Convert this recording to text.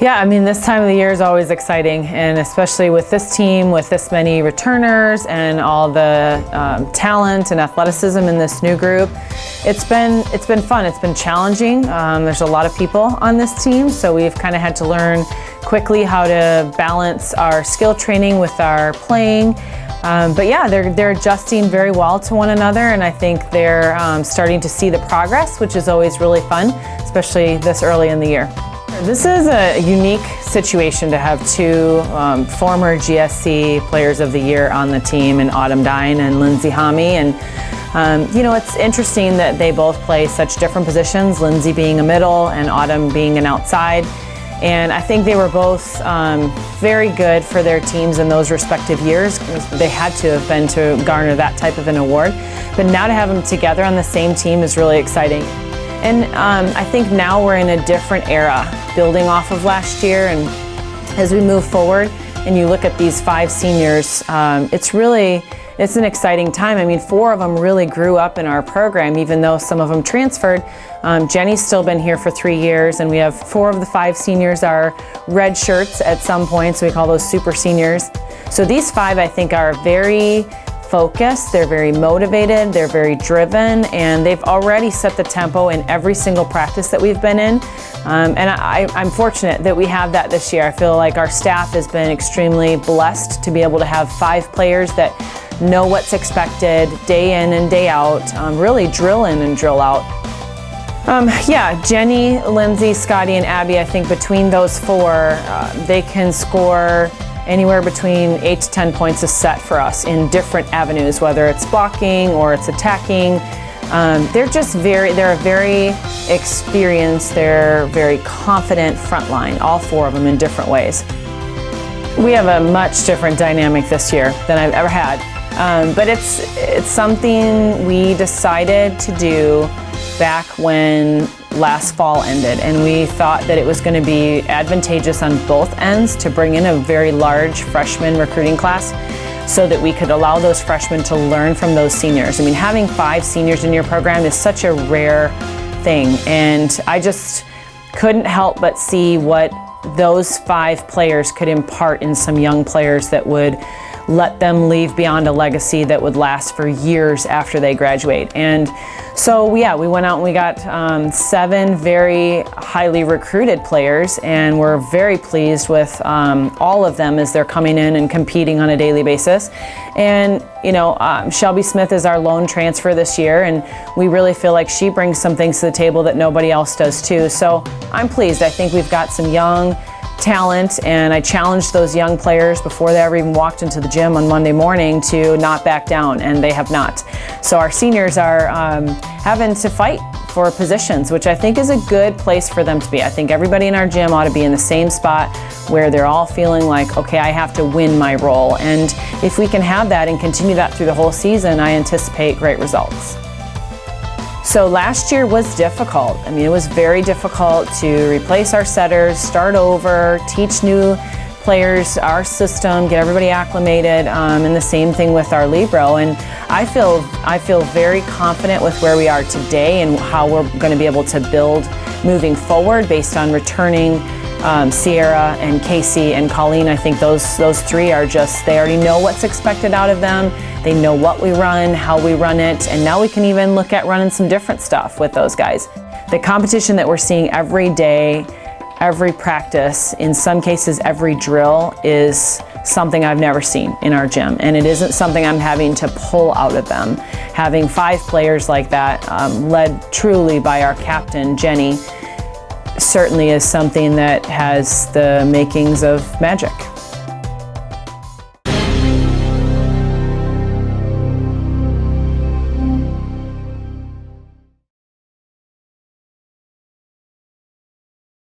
Yeah, I mean, this time of the year is always exciting, and especially with this team, with this many returners and all the talent and athleticism in this new group. It's been fun. It's been challenging. There's a lot of people on this team, so we've kind of had to learn quickly how to balance our skill training with our playing. But yeah, they're adjusting very well to one another, and I think they're starting to see the progress, which is always really fun, especially this early in the year. This is a unique situation to have two former GSC Players of the Year on the team, in Autumn Dine and Lindsay Hami. And you know, it's interesting that they both play such different positions, Lindsay being a middle and Autumn being an outside. And I think they were both very good for their teams in those respective years. They had to have been to garner that type of an award. But now to have them together on the same team is really exciting. And I think now we're in a different era, building off of last year. And as we move forward and you look at these 5 seniors, it's an exciting time. I mean, 4 of them really grew up in our program, even though some of them transferred. Jenny's still been here for 3 years, and we have 4 of the 5 seniors are red shirts at some point, so we call those super seniors. So these 5, I think, are very focused, they're very motivated, they're very driven, and they've already set the tempo in every single practice that we've been in. And I'm fortunate that we have that this year. I feel like our staff has been extremely blessed to be able to have 5 players that know what's expected day in and day out, really drill in and drill out. Yeah, Jenny, Lindsay, Scotty, and Abby, I think between those 4, they can score anywhere between 8 to 10 points a set for us in different avenues, whether it's blocking or it's attacking. They're a very experienced, they're very confident front line, all 4 of them in different ways. We have a much different dynamic this year than I've ever had. But it's something we decided to do back when last fall ended, and we thought that it was going to be advantageous on both ends to bring in a very large freshman recruiting class so that we could allow those freshmen to learn from those seniors. I mean, having 5 seniors in your program is such a rare thing, and I just couldn't help but see what those 5 players could impart in some young players that would let them leave beyond a legacy that would last for years after they graduate. And so yeah, we went out and we got 7 very highly recruited players, and we're very pleased with all of them as they're coming in and competing on a daily basis. And you know, Shelby Smith is our lone transfer this year, and we really feel like she brings some things to the table that nobody else does too. So I'm pleased. I think we've got some young talent, and I challenged those young players before they ever even walked into the gym on Monday morning to not back down, and they have not. So our seniors are having to fight for positions, which I think is a good place for them to be. I think everybody in our gym ought to be in the same spot where they're all feeling like, okay, I have to win my role. And if we can have that and continue that through the whole season, I anticipate great results. So last year was difficult. I mean, it was very difficult to replace our setters, start over, teach new players our system, get everybody acclimated, and the same thing with our libero. And I feel very confident with where we are today and how we're going to be able to build moving forward based on returning Sierra and Casey and Colleen. I think those 3 are just, they already know what's expected out of them. They know what we run, how we run it, and now we can even look at running some different stuff with those guys. The competition that we're seeing every day, every practice, in some cases every drill, is something I've never seen in our gym, and it isn't something I'm having to pull out of them. Having 5 players like that, led truly by our captain, Jenny, certainly is something that has the makings of magic.